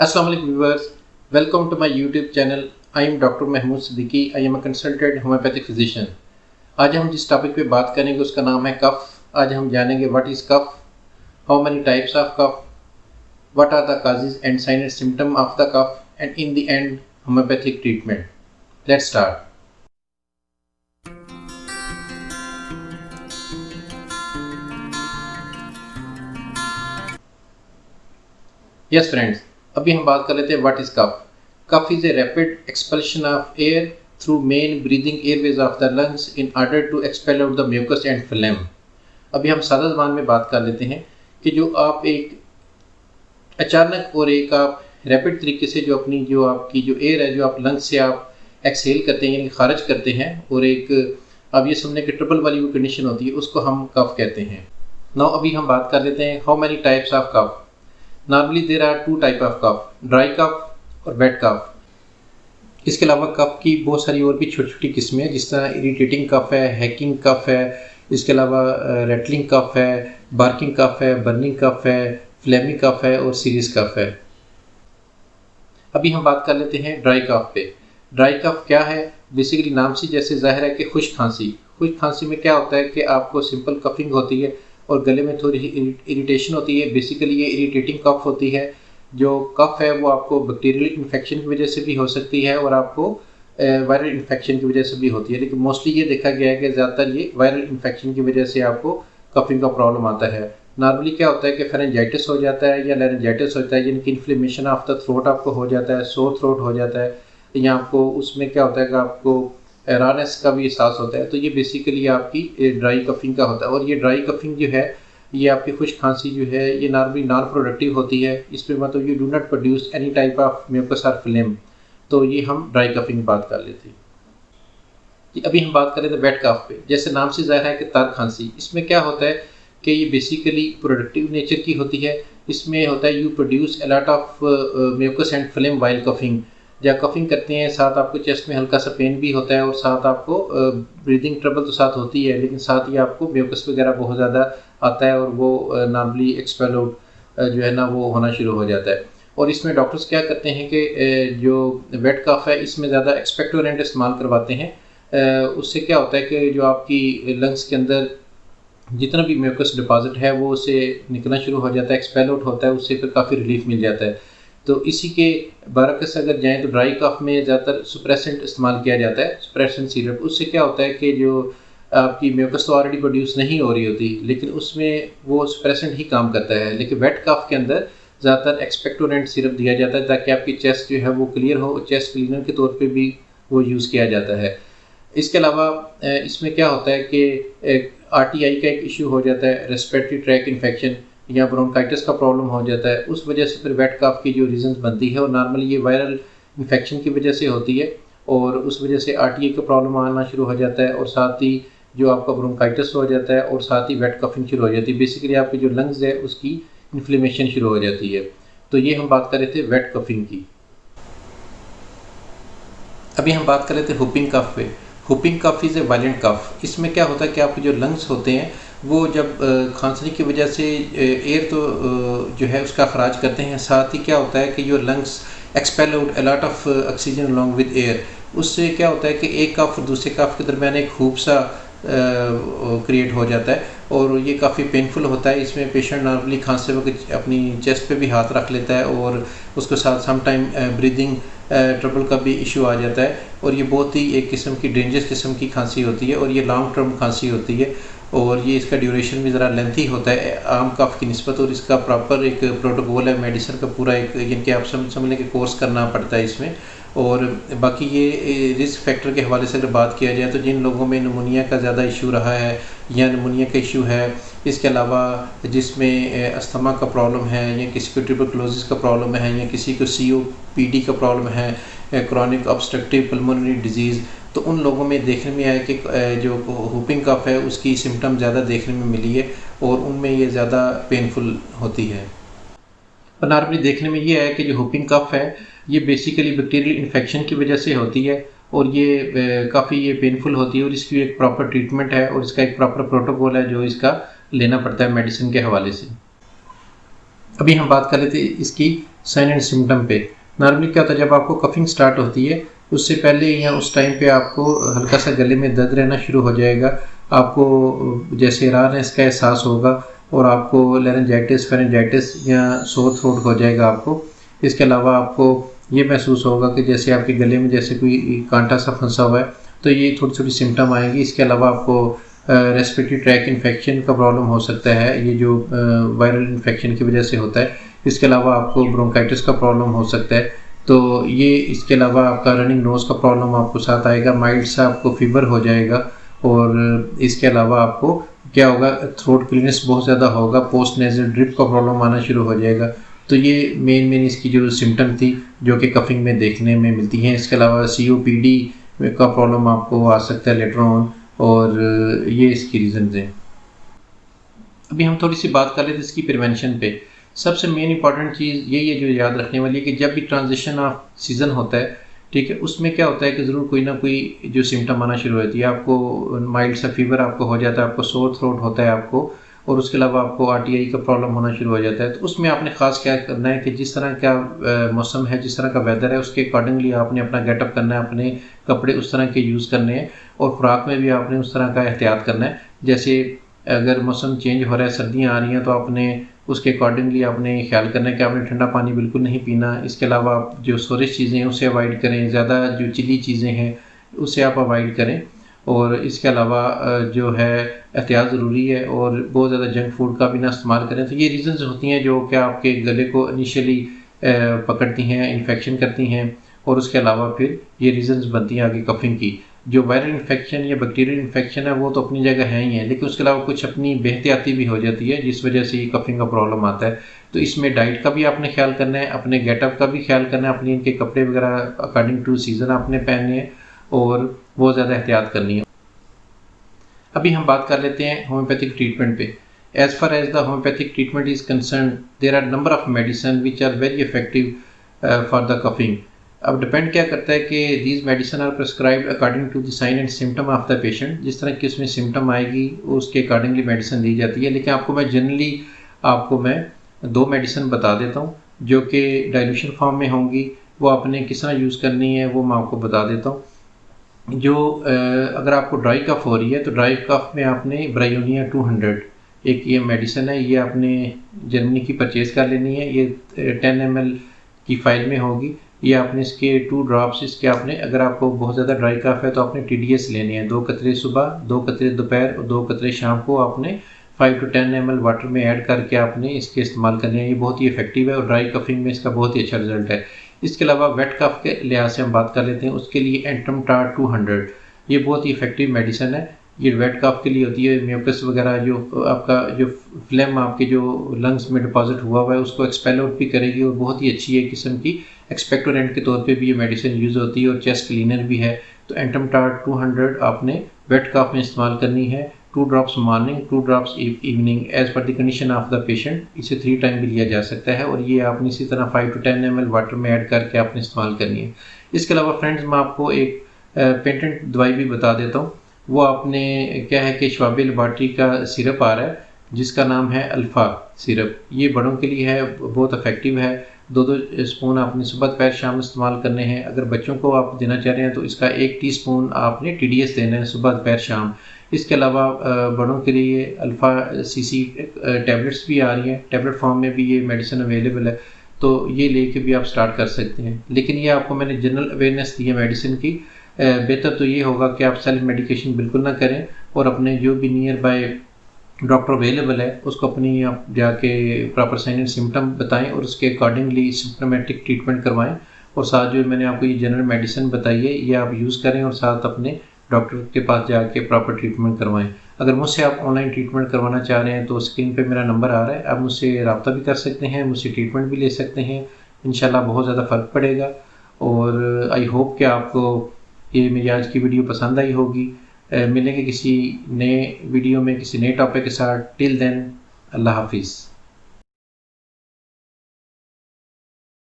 Assalamu alaikum viewers, welcome to my YouTube channel. I am Dr. Mahmood Siddiqui. I am a consultant homeopathic physician. आज हम जिस topic पे बात करेंगे उसका नाम है कफ। आज हम जानेंगे what is cough, how many types of cough, what are the causes and sign and symptom of the cough and in the end homeopathic treatment. Let's start. Yes friends, अभी हम बात कर लेते हैं what is cough. Cough is a rapid expulsion of air through main breathing airways of the lungs in order to expel out the mucus and phlegm. अभी हम सादा ज़बान में बात कर लेते हैं कि जो आप एक अचानक और एक आप रैपिड तरीके से जो आपकी जो एयर है जो आप लंग्स से आप एक्सहेल करते हैं यानी खारिज करते हैं, और एक अब ये समझने की ट्रबल वाली वो कंडीशन होती है, उसको हम कफ कहते हैं। नाउ अभी हम बात कर लेते हैं how many types of cough. Normally there are two type of cough, dry cough और वेट कफ। इसके अलावा कफ की बहुत सारी और भी छोटी छोटी किस्में हैं, जिस तरह इरिटेटिंग कफ है, हैकिंग कफ है, इसके अलावा रेटलिंग कफ है, बार्किंग कफ है, बर्निंग कफ है, फ्लेमी कफ है और सीरियस कफ है। अभी हम बात कर लेते हैं ड्राई कफ पे। ड्राई कफ क्या है? बेसिकली नाम से जैसे जाहिर है कि खुश्क खांसी। खुश्क खांसी में क्या होता है कि आपको सिंपल कफिंग होती है और गले में थोड़ी इरिटेशन होती है। बेसिकली ये इरिटेटिंग कफ होती है। जो कफ है वो आपको बैक्टीरियल इन्फेक्शन की वजह से भी हो सकती है और आपको वायरल इन्फेक्शन की वजह से भी होती है, लेकिन मोस्टली ये देखा गया है कि ज़्यादातर ये वायरल इन्फेक्शन की वजह से आपको कफिंग का प्रॉब्लम आता है। नॉर्मली क्या होता है कि फेरेंजाइटिस हो जाता है या लैरिंजाइटिस होता है, यानी कि इन्फ्लेमेशन ऑफ द थ्रोट आपको हो जाता है, सोर थ्रोट हो जाता है, या आपको उसमें क्या होता है कि आपको रानेस का भी एहसास होता है। तो ये बेसिकली आपकी ड्राई कफिंग का होता है। और ये ड्राई कफिंग जो है, ये आपकी खुश्क खांसी जो है, ये नॉर्मली नॉन प्रोडक्टिव होती है। इसमें मतलब you do not produce any type of mucus और फ्लेम। तो ये हम ड्राई कफिंग बात कर लेते हैं। अभी हम बात करें तो वेट कफ पे। जैसे नाम से ज़ाहिर है कि तर खांसी। इसमें क्या होता है कि ये बेसिकली प्रोडक्टिव नेचर की होती है। इसमें होता है you produce a lot of mucus and phlegm while coughing. जब कफिंग करते हैं साथ आपको चेस्ट में हल्का सा पेन भी होता है और साथ आपको ब्रीदिंग ट्रबल तो साथ होती है, लेकिन साथ ही आपको म्यूकस वगैरह बहुत ज़्यादा आता है और वो नॉर्मली एक्सपेल आउट जो है ना वो होना शुरू हो जाता है। और इसमें डॉक्टर्स क्या करते हैं कि जो वेट कफ है इसमें ज़्यादा एक्सपेक्टोरेंट इस्तेमाल करवाते हैं। उससे क्या होता है कि जो आपकी लंग्स के अंदर जितना भी म्यूकस डिपॉजिट है वो उससे निकलना शुरू हो जाता है, एक्सपेल आउट होता है, उससे फिर काफ़ी रिलीफ मिल जाता है। तो इसी के बरक्स अगर जाएँ तो ड्राई कफ में ज़्यादातर सुप्रेसेंट इस्तेमाल किया जाता है, सुप्रेसेंट सिरप। उससे क्या होता है कि जो आपकी म्यूकस तो ऑलरेडी प्रोड्यूस नहीं हो रही होती, लेकिन उसमें वो सुप्रेसेंट ही काम करता है। लेकिन वेट कफ के अंदर ज़्यादातर एक्सपेक्टोरेंट सिरप दिया जाता है ताकि आपकी चेस्ट जो है वो क्लियर हो। चेस्ट क्लीनर के तौर पे भी वो यूज़ किया जाता है। इसके अलावा इसमें क्या होता है कि आरटीआई का एक इशू हो जाता है, रेस्पिरेटरी ट्रैक इन्फेक्शन या ब्रोंकाइटिस का प्रॉब्लम हो जाता है। उस वजह से फिर वेट कफ की जो रीजंस बनती है, और नॉर्मली ये वायरल इन्फेक्शन की वजह से होती है, और उस वजह से आरटीआई का प्रॉब्लम आना शुरू हो जाता है, और साथ ही जो आपका ब्रोंकाइटिस हो जाता है, और साथ ही वेट कफिंग शुरू हो जाती है। बेसिकली आपकी जो लंग्स है उसकी इन्फ्लेमेशन शुरू हो जाती है। तो ये हम बात कर रहे थे वेट कफिंग की। अभी हम बात कर रहे थे हुपिंग कफ पे। Whooping cough is a violent cough. इसमें क्या होता है कि आपके जो लंग्स होते हैं वो जब खांसने की वजह से एयर तो जो है उसका अखराज करते हैं, साथ ही क्या होता है कि जो lungs expel out a lot of oxygen along with air. उससे क्या होता है कि एक कफ और दूसरे कफ के दरमियान एक खूब सा क्रिएट हो जाता है, और ये काफ़ी पेनफुल होता है। इसमें पेशेंट नॉर्मली खांसते वक्त अपनी चेस्ट पे भी हाथ रख लेता है, और उसके साथ सम टाइम ब्रीदिंग ट्रबल का भी इशू आ जाता है। और ये बहुत ही एक किस्म की डेंजरस किस्म की खांसी होती है, और ये लॉन्ग टर्म खांसी होती है, और ये इसका ड्यूरेशन भी ज़रा लेंथी होता है आम कफ की निस्बत। और इसका प्रॉपर एक प्रोटोकॉल है, मेडिसिन का पूरा एक यानी कि आप समझ लें कि कोर्स करना पड़ता है इसमें। और बाकी ये रिस्क फैक्टर के हवाले से अगर बात किया जाए तो जिन लोगों में निमोनिया का ज़्यादा इशू रहा है या निमोनिया का इशू है, इसके अलावा जिसमें अस्थमा का प्रॉब्लम है, या किसी को ट्यूबरकुलोसिस का प्रॉब्लम है, या किसी को सीओपीडी का प्रॉब्लम है, क्रॉनिक ऑब्स्ट्रक्टिव पल्मोनरी डिजीज़, तो उन लोगों में देखने में आया कि जो हुपिंग कफ है उसकी सिम्टम ज़्यादा देखने में मिली है, और उनमें ये ज़्यादा पेनफुल होती है। और नॉर्मली देखने में ये है कि जो हुपिंग कफ है ये बेसिकली बैक्टीरियल इन्फेक्शन की वजह से होती है, और ये काफ़ी ये पेनफुल होती है, और इसकी एक प्रॉपर ट्रीटमेंट है और इसका एक प्रॉपर प्रोटोकॉल है जो इसका लेना पड़ता है मेडिसिन के हवाले से। अभी हम बात कर लेते हैं इसकी साइन एंड सिम्टम पे। नॉर्मली क्या होता है, जब आपको कफिंग स्टार्ट होती है उससे पहले या उस टाइम पे आपको हल्का सा गले में दर्द रहना शुरू हो जाएगा, आपको जैसे रारनेस का एहसास होगा और आपको लेरेंजाइटिस, फेरेंजाइटिस या सोर थ्रोट हो जाएगा आपको। इसके अलावा आपको ये महसूस होगा कि जैसे आपके गले में जैसे कोई कांटा सा फंसा हुआ है, तो ये थोड़ी थोड़ी सिम्टम आएंगी। इसके अलावा आपको रेस्पिरेटरी ट्रैक इन्फेक्शन का प्रॉब्लम हो सकता है, ये जो वायरल इन्फेक्शन की वजह से होता है। इसके अलावा आपको ब्रोंकाइटिस का प्रॉब्लम हो सकता है। तो ये इसके अलावा आपका रनिंग नोज का प्रॉब्लम आपको साथ आएगा, माइल्ड सा आपको फीवर हो जाएगा। और इसके अलावा आपको क्या होगा, थ्रोट क्लीनेस बहुत ज़्यादा होगा, पोस्ट नेजल ड्रिप का प्रॉब्लम आना शुरू हो जाएगा। तो ये मेन इसकी जो सिम्टम थी जो कि कफिंग में देखने में मिलती हैं। इसके अलावा COPD का प्रॉब्लम आपको आ सकता है लेटर ऑन, और ये इसकी रीज़न हैं। अभी हम थोड़ी सी बात कर लेते हैं इसकी प्रिवेंशन पे। सबसे मेन इंपॉर्टेंट चीज़ यही है जो याद रखने वाली है कि जब भी ट्रांजिशन ऑफ सीज़न होता है, ठीक है, उसमें क्या होता है कि ज़रूर कोई ना कोई जो सिम्टम आना शुरू होती है। आपको माइल्ड सा फीवर आपको हो जाता है, आपको सोर थ्रोट होता है आपको, और उसके अलावा आपको RTI का प्रॉब्लम होना शुरू हो जाता है। तो उसमें आपने ख़ास क्या करना है कि जिस तरह का मौसम है, जिस तरह का वेदर है, उसके अकॉर्डिंगली आपने अपना गेटअप करना है, अपने कपड़े उस तरह के यूज़ करने हैं, और खुराक में भी आपने उस तरह का एहतियात करना है। जैसे अगर मौसम चेंज हो रहा है, सर्दियाँ आ रही हैं, तो आपने उसके अकॉर्डिंगली आपने ख्याल करना है कि आपने ठंडा पानी बिल्कुल नहीं पीना। इसके अलावा आप जो स्टोरेज चीज़ें हैं उसे अवॉइड करें, ज़्यादा जो चिली चीज़ें हैं उसे आप अवॉइड करें। और इसके अलावा जो है एहतियात ज़रूरी है, और बहुत ज़्यादा जंक फूड का भी ना इस्तेमाल करें। तो ये रीज़न्स होती हैं जो कि आपके गले को इनिशियली पकड़ती हैं, इन्फेक्शन करती हैं, और उसके अलावा फिर ये रीज़न्स बनती हैं आगे कफिंग की। जो वायरल इन्फेक्शन या बैक्टीरियल इन्फेक्शन है वो तो अपनी जगह है ही है, लेकिन उसके अलावा कुछ अपनी बेहतियाती भी हो जाती है जिस वजह से ये कफिंग का प्रॉब्लम आता है। तो इसमें डाइट का भी आपने ख्याल करना है, अपने गेटअप का भी ख्याल करना है, अपने इनके कपड़े वगैरह अकॉर्डिंग टू सीज़न आपने पहनने हैं, और बहुत ज़्यादा एहतियात करनी है। अभी हम बात कर लेते हैं होम्योपैथिक ट्रीटमेंट पे। As far as the homeopathic treatment is concern, there are number of medicine which are very effective for the coughing. अब डिपेंड क्या करता है कि these medicine are prescribed according to the sign and symptom of the patient. जिस तरह की उसमें symptom आएगी उसके अकॉर्डिंगली मेडिसिन दी जाती है। लेकिन आपको मैं जनरली दो मेडिसिन बता देता हूँ जो कि डाइल्यूशन फॉर्म में होंगी। वो आपने किस तरह यूज़ करनी है वो मैं आपको बता देता हूँ। जो अगर आपको ड्राई कफ हो रही है तो ड्राई कफ में आपने ब्रायोनिया 200 एक ये मेडिसिन है, ये आपने जर्मनी की परचेज़ कर लेनी है। ये 10 ml की फाइल में होगी। ये आपने इसके 2 ड्रॉप्स इसके आपने, अगर आपको बहुत ज़्यादा ड्राई कफ है तो आपने TDS लेनी है। 2 कतरे सुबह, 2 कतरे दोपहर और 2 कतरे शाम को आपने 5 to 10 ml वाटर में ऐड करके आपने इसके इस्तेमाल करने हैं। ये बहुत ही इफेक्टिव है और ड्राई कफिंग में इसका बहुत ही अच्छा रिजल्ट है। इसके अलावा वेट कफ के लिहाज से हम बात कर लेते हैं, उसके लिए एंटमटार 200 ये बहुत ही इफेक्टिव मेडिसिन है। ये वेट कफ के लिए होती है। म्यूकस वगैरह जो आपका जो फ्लेम आपके जो लंग्स में डिपॉजिट हुआ है उसको एक्सपेल आउट भी करेगी, और बहुत ही अच्छी है किस्म की। एक्सपेक्टोरेंट के तौर पे भी ये मेडिसिन यूज़ होती है और चेस्ट क्लीनर भी है। तो एंटमटार 200 आपने वेट कफ में इस्तेमाल करनी है। 2 drops morning, 2 drops evening, as per the condition of the patient. इसे 3 टाइम भी लिया जा सकता है, और ये आपने इसी तरह 5 to 10 ml वाटर में ऐड करके आपने इस्तेमाल करनी है। इसके अलावा फ्रेंड्स मैं आपको एक पेटेंट दवाई भी बता देता हूँ। वो आपने क्या है कि शवाबी लेबॉरेटरी का सिरप आ रहा है जिसका नाम है अल्फ़ा सिरप। ये बड़ों के लिए है, बहुत इफेक्टिव है। 2-2 स्पून आपने सुबह दोपहर शाम इस्तेमाल करने हैं। अगर बच्चों को आप देना चाह रहे हैं तो इसका 1 टीस्पून आपने TDS देना है सुबह दोपहर शाम। इसके अलावा बड़ों के लिए अल्फ़ा CC टैबलेट्स भी आ रही हैं, टैबलेट फॉर्म में भी ये मेडिसिन अवेलेबल है। तो ये लेके भी आप स्टार्ट कर सकते हैं। लेकिन ये आपको मैंने जनरल अवेयरनेस दी है मेडिसिन की। बेहतर तो ये होगा कि आप सेल्फ मेडिकेशन बिल्कुल ना करें, और अपने जो भी नियर बाय डॉक्टर अवेलेबल है उसको अपनी आप जाके प्रॉपर साइन एंड सिम्टम बताएं और उसके अकॉर्डिंगली सिम्टमेटिक ट्रीटमेंट करवाएं। और साथ जो मैंने आपको ये जनरल मेडिसिन बताई है ये आप यूज़ करें, और साथ अपने डॉक्टर के पास जाके प्रॉपर ट्रीटमेंट करवाएं। अगर मुझसे आप ऑनलाइन ट्रीटमेंट करवाना चाह रहे हैं तो स्क्रीन पे मेरा नंबर आ रहा है, आप मुझसे रब्ता भी कर सकते हैं, मुझसे ट्रीटमेंट भी ले सकते हैं। इंशाल्लाह बहुत ज़्यादा फ़र्क पड़ेगा। और आई होप कि आपको ये मेरी आज की वीडियो पसंद आई होगी। मिलेंगे किसी नए वीडियो में किसी नए टॉपिक के साथ। टिल देन, अल्लाह हाफिज़।